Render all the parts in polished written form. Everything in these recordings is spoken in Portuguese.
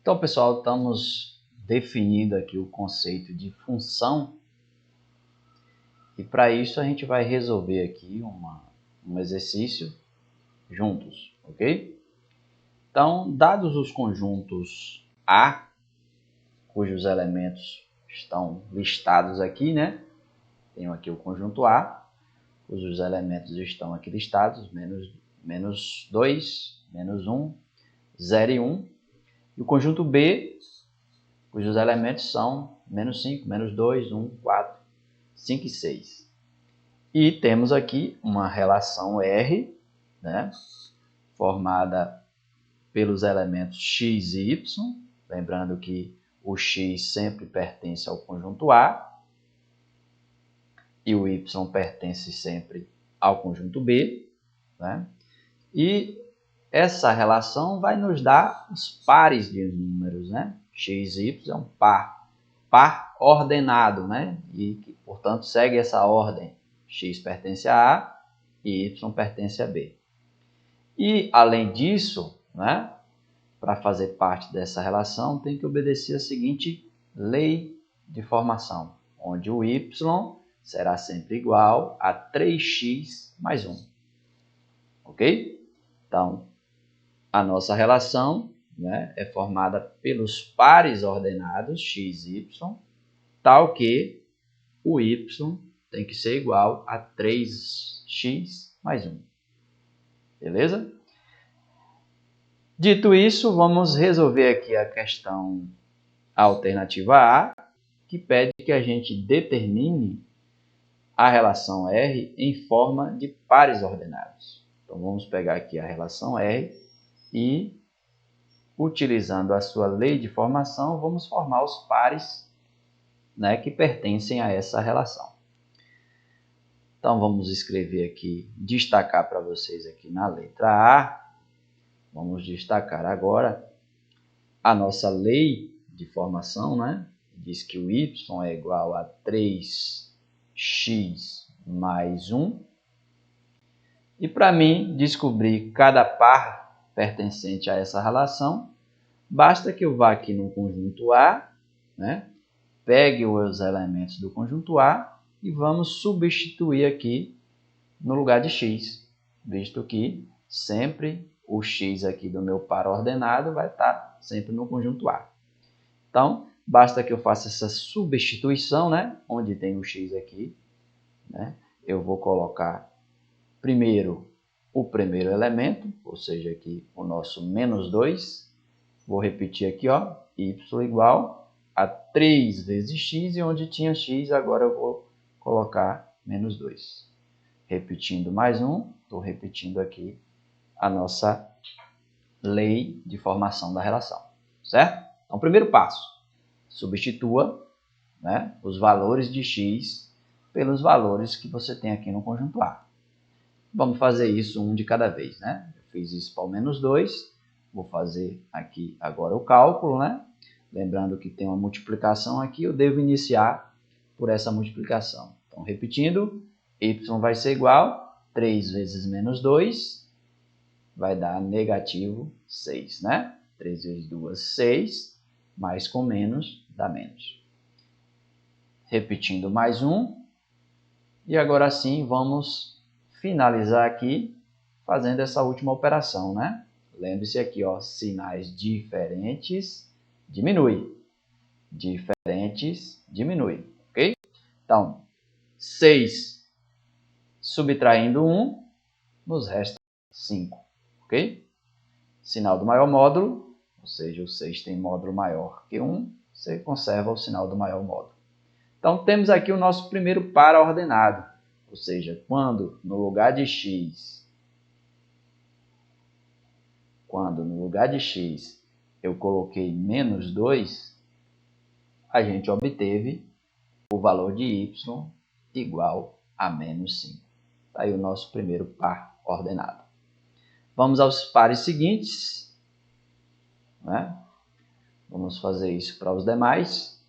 Então, pessoal, estamos definindo aqui o conceito de função. E para isso a gente vai resolver aqui um exercício juntos, ok? Então, dados os conjuntos A, cujos elementos estão listados aqui, né? Tenho aqui o conjunto A, cujos elementos estão aqui listados, menos 2, menos 1, 0 e 1. E o conjunto B, cujos elementos são menos 5, menos 2, 1, 4, 5 e 6. E temos aqui uma relação R, né, formada pelos elementos x e y, lembrando que o x sempre pertence ao conjunto A e o y pertence sempre ao conjunto B, né? E essa relação vai nos dar os pares de números, né? X e y é um par ordenado, né? E que, portanto, segue essa ordem. X pertence a A e Y pertence a B. E, além disso, né, para fazer parte dessa relação, tem que obedecer a seguinte lei de formação, onde o Y será sempre igual a 3x mais 1. Ok? Então, a nossa relação, né, é formada pelos pares ordenados x e y, tal que o y tem que ser igual a 3x mais 1. Beleza? Dito isso, vamos resolver aqui a questão alternativa A, que pede que a gente determine a relação R em forma de pares ordenados. Então, vamos pegar aqui a relação R e, utilizando a sua lei de formação, vamos formar os pares, né, que pertencem a essa relação. Então, vamos escrever aqui, destacar para vocês aqui na letra A. Vamos destacar agora a nossa lei de formação, né? Diz que o y é igual a 3x mais 1. E para mim descobrir cada par pertencente a essa relação, basta que eu vá aqui no conjunto A, né? Pegue os elementos do conjunto A e vamos substituir aqui no lugar de x, visto que sempre o x aqui do meu par ordenado vai estar sempre no conjunto A. Então, basta que eu faça essa substituição, né? Onde tem o x aqui, né? Eu vou colocar primeiro o primeiro elemento, ou seja, aqui o nosso menos 2. Vou repetir aqui, ó, y igual a 3 vezes x, e onde tinha x, agora eu vou colocar menos 2. Repetindo mais um, estou repetindo aqui a nossa lei de formação da relação, certo? Então, primeiro passo, substitua, né, os valores de x pelos valores que você tem aqui no conjunto A. Vamos fazer isso um de cada vez, né? Eu fiz isso para o menos 2, vou fazer aqui agora o cálculo, né? Lembrando que tem uma multiplicação aqui, eu devo iniciar por essa multiplicação. Então, repetindo, y vai ser igual, 3 vezes menos 2, vai dar negativo 6, né? 3 vezes 2, 6, mais com menos, dá menos. Repetindo mais um, e agora sim vamos finalizar aqui fazendo essa última operação, né? Lembre-se aqui, ó, sinais diferentes, diminui. Diferentes, diminui, ok? Então, 6 subtraindo 1, nos resta 5, ok? Sinal do maior módulo, ou seja, o 6 tem módulo maior que 1, você conserva o sinal do maior módulo. Então, temos aqui o nosso primeiro par ordenado, ou seja, quando no lugar de x, eu coloquei menos 2, a gente obteve o valor de y igual a menos 5. Está aí o nosso primeiro par ordenado. Vamos aos pares seguintes, né? Vamos fazer isso para os demais.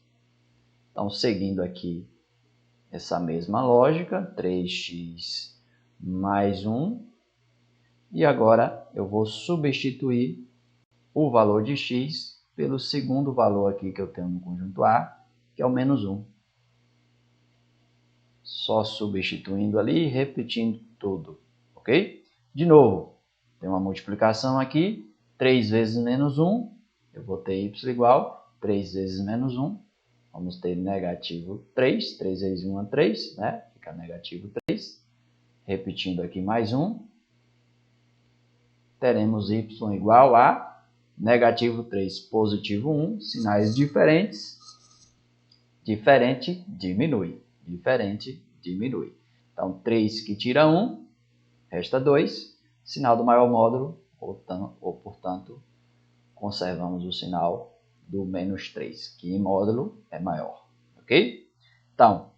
Então, seguindo aqui essa mesma lógica, 3x mais 1. E agora eu vou substituir o valor de x pelo segundo valor aqui que eu tenho no conjunto A, que é o menos 1. Só substituindo ali e repetindo tudo, ok? De novo, tem uma multiplicação aqui, 3 vezes menos 1, eu vou ter y igual 3 vezes menos 1, vamos ter negativo 3, 3 vezes 1 é 3, né? Fica negativo 3. Repetindo aqui mais 1, teremos y igual a negativo 3, positivo 1, sinais diferentes, diferente diminui, diferente diminui. Então, 3 que tira 1, resta 2, sinal do maior módulo, ou portanto, conservamos o sinal do menos 3, que em módulo é maior, ok? Então,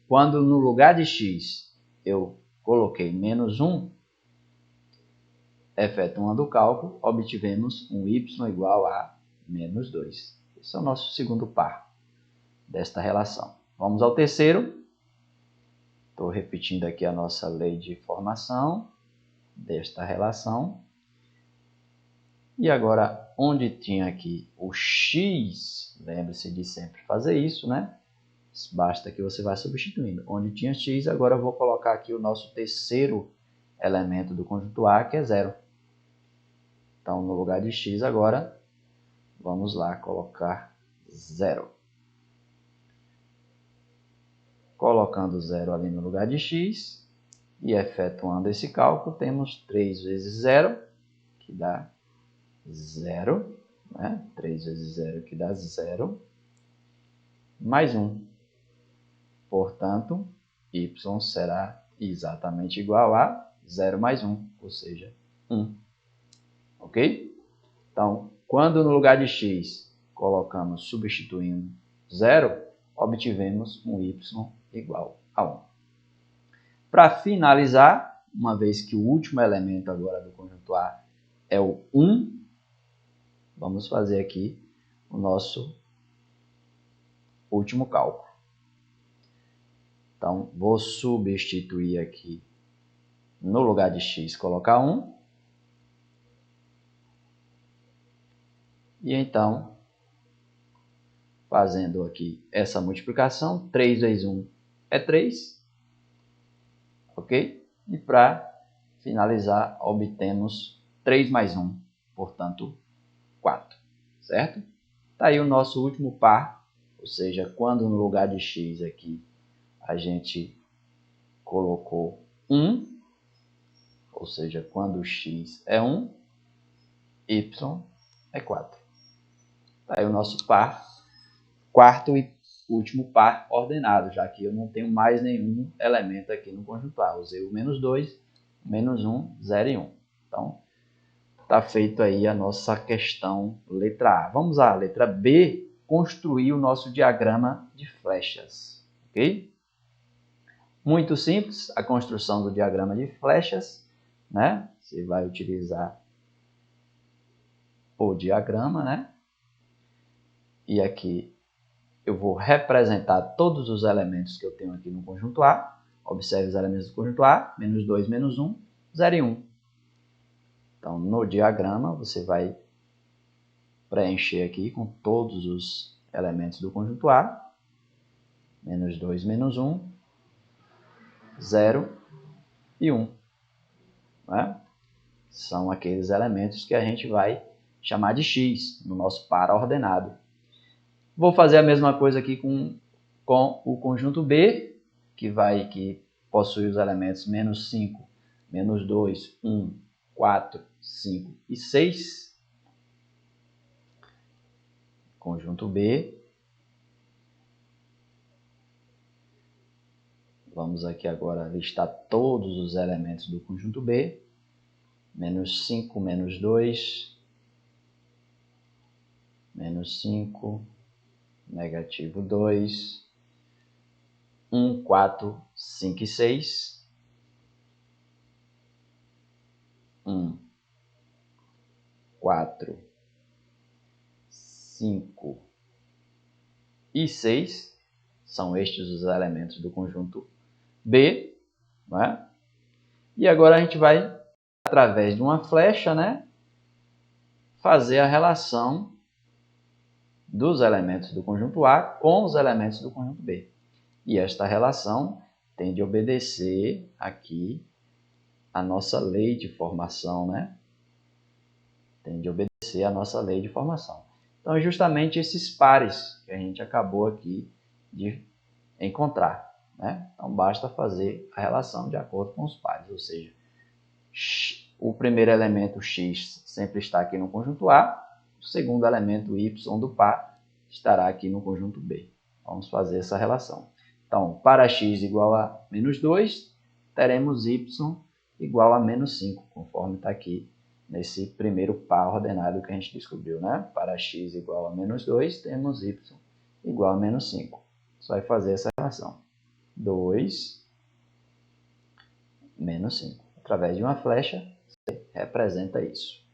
quando no lugar de x eu coloquei menos 1, efetuando o cálculo, obtivemos um y igual a menos 2. Esse é o nosso segundo par desta relação. Vamos ao terceiro. Estou repetindo aqui a nossa lei de formação desta relação. E agora, onde tinha aqui o x, lembre-se de sempre fazer isso, né? Basta que você vá substituindo. Onde tinha x, agora eu vou colocar aqui o nosso terceiro elemento do conjunto A, que é 0. Então, no lugar de x agora, vamos lá colocar 0. Colocando 0 ali no lugar de x e efetuando esse cálculo, temos 3 vezes 0, que dá 0. Né? 3 vezes 0, que dá 0. Mais 1. Portanto, y será exatamente igual a 0 mais 1, ou seja, 1. Ok? Então, quando no lugar de x colocamos substituindo 0, obtivemos um y igual a 1. Para finalizar, uma vez que o último elemento agora do conjunto A é o 1, vamos fazer aqui o nosso último cálculo. Então, vou substituir aqui, no lugar de x, colocar 1. E então, fazendo aqui essa multiplicação, 3 vezes 1 é 3. Ok? E para finalizar, obtemos 3 mais 1, portanto, 4. Certo? Está aí o nosso último par, ou seja, quando no lugar de x aqui a gente colocou 1, ou seja, quando x é 1, y é 4. Está aí o nosso par, quarto e último par ordenado, já que eu não tenho mais nenhum elemento aqui no conjunto A. Usei o menos 2, menos 1, 0 e 1. Então, está feito aí a nossa questão letra A. Vamos à letra B, construir o nosso diagrama de flechas. Ok? Muito simples a construção do diagrama de flechas, né? Você vai utilizar o diagrama, né? E aqui eu vou representar todos os elementos que eu tenho aqui no conjunto A. Observe os elementos do conjunto A, menos 2, menos 1, 0 e 1. Então, no diagrama, você vai preencher aqui com todos os elementos do conjunto A. Menos 2, menos 1, 0 e 1. Né? São aqueles elementos que a gente vai chamar de x no nosso par ordenado. Vou fazer a mesma coisa aqui com o conjunto B, que possui os elementos menos 5, menos 2, 1, 4, 5 e 6. Conjunto B. Vamos aqui agora listar todos os elementos do conjunto B. Menos 5, menos 2, menos 5, negativo 2, 1, 4, 5 e 6. 1, 4, 5 e 6 são estes os elementos do conjunto B, né? E agora a gente vai, através de uma flecha, né, fazer a relação dos elementos do conjunto A com os elementos do conjunto B. E esta relação tem de obedecer aqui a nossa lei de formação, né? Tem de obedecer a nossa lei de formação. Então, é justamente esses pares que a gente acabou aqui de encontrar, né? Então, basta fazer a relação de acordo com os pares, ou seja, o primeiro elemento x sempre está aqui no conjunto A, o segundo elemento y do par estará aqui no conjunto B. Vamos fazer essa relação. Então, para x igual a menos 2, teremos y igual a menos 5, conforme está aqui nesse primeiro par ordenado que a gente descobriu, né? Para x igual a menos 2, temos y igual a menos 5. Só vai fazer essa relação. 2 menos 5. Através de uma flecha, você representa isso.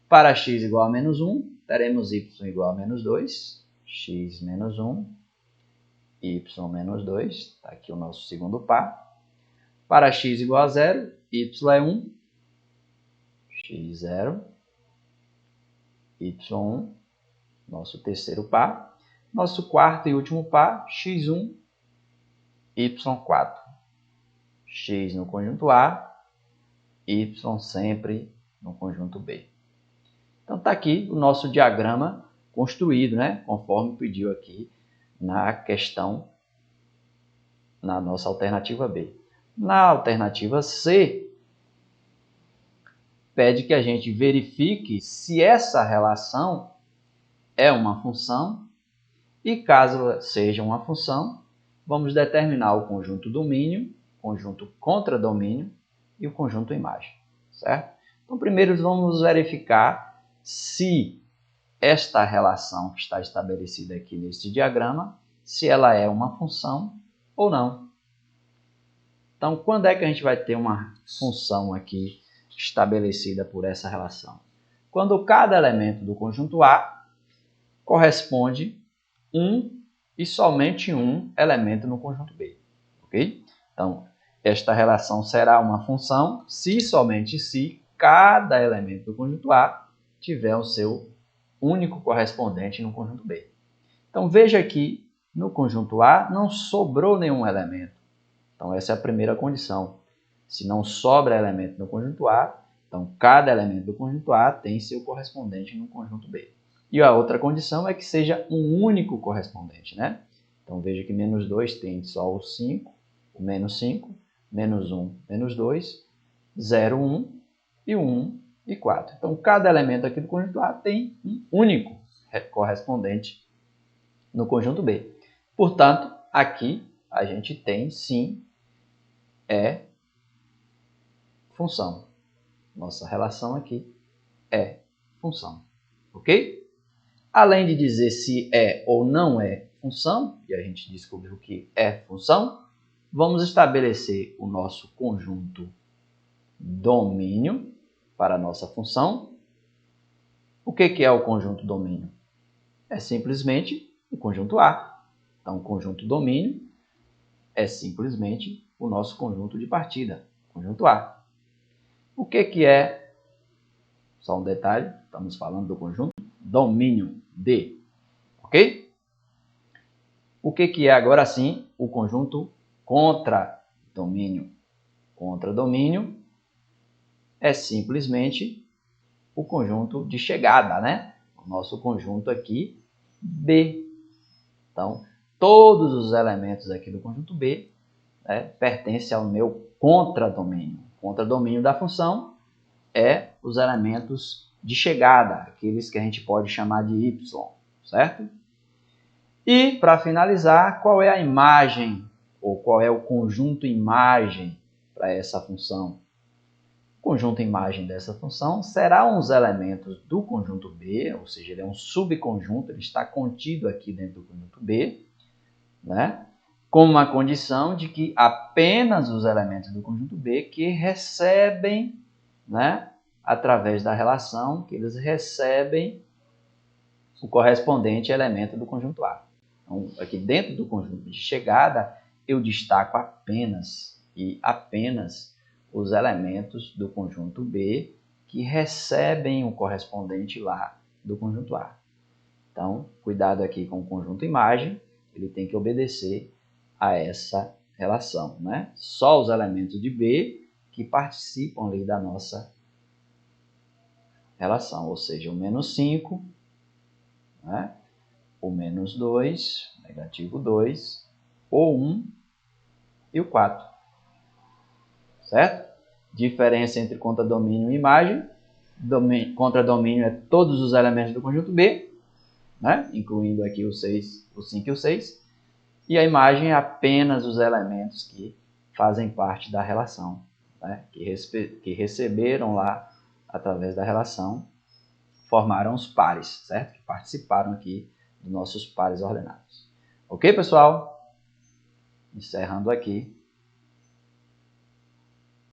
Para x igual a menos 1, teremos y igual a menos 2, x menos 1, y menos 2, está aqui o nosso segundo par. Para x igual a 0, y é 1, x 0, y1, nosso terceiro par. Nosso quarto e último par, x1, y4. X no conjunto A, y sempre no conjunto B. Então está aqui o nosso diagrama construído, né? Conforme pediu aqui na questão, na nossa alternativa B. Na alternativa C, pede que a gente verifique se essa relação é uma função e, caso seja uma função, vamos determinar o conjunto domínio, conjunto contradomínio e o conjunto imagem, certo? Então, primeiro vamos verificar se esta relação que está estabelecida aqui neste diagrama, se ela é uma função ou não. Então, quando é que a gente vai ter uma função aqui estabelecida por essa relação? Quando cada elemento do conjunto A corresponde um e somente um elemento no conjunto B, ok? Então, esta relação será uma função se somente se cada elemento do conjunto A tiver o seu único correspondente no conjunto B. Então, veja que no conjunto A não sobrou nenhum elemento. Então, essa é a primeira condição. Se não sobra elemento no conjunto A, então cada elemento do conjunto A tem seu correspondente no conjunto B. E a outra condição é que seja um único correspondente, né? Então, veja que menos 2 tem só o 5, o menos 5, menos 1, menos 2, 0, 1 e 1 e 4. Então, cada elemento aqui do conjunto A tem um único correspondente no conjunto B. Portanto, aqui a gente tem, sim, função. Nossa relação aqui é função, ok? Além de dizer se é ou não é função, e a gente descobriu que é função, vamos estabelecer o nosso conjunto domínio para a nossa função. O que é o conjunto domínio? É simplesmente o conjunto A. Então, o conjunto domínio é simplesmente o nosso conjunto de partida, conjunto A. O que é, só um detalhe, estamos falando do conjunto domínio D, ok? O que é agora sim o conjunto contradomínio? Contradomínio é simplesmente o conjunto de chegada, né? O nosso conjunto aqui B. Então, todos os elementos aqui do conjunto B, né, pertencem ao meu contradomínio. O contradomínio da função é os elementos de chegada, aqueles que a gente pode chamar de Y, certo? E, para finalizar, qual é a imagem, ou qual é o conjunto imagem para essa função? O conjunto imagem dessa função será uns elementos do conjunto B, ou seja, ele é um subconjunto, ele está contido aqui dentro do conjunto B, né? Com uma condição de que apenas os elementos do conjunto B que recebem, né, através da relação, que eles recebem o correspondente elemento do conjunto A. Então, aqui dentro do conjunto de chegada, eu destaco apenas e apenas os elementos do conjunto B que recebem o correspondente lá do conjunto A. Então, cuidado aqui com o conjunto imagem, ele tem que obedecer a essa relação, né? Só os elementos de B que participam ali da nossa relação, ou seja, o menos 5, né? O menos 2, negativo 2, o 1 e o 4, certo? Diferença entre contradomínio e imagem. Contradomínio é todos os elementos do conjunto B, né? Incluindo aqui o 6, o 5 e o 6. E a imagem é apenas os elementos que fazem parte da relação, né? que receberam lá, através da relação, formaram os pares, certo? Que participaram aqui dos nossos pares ordenados. Ok, pessoal? Encerrando aqui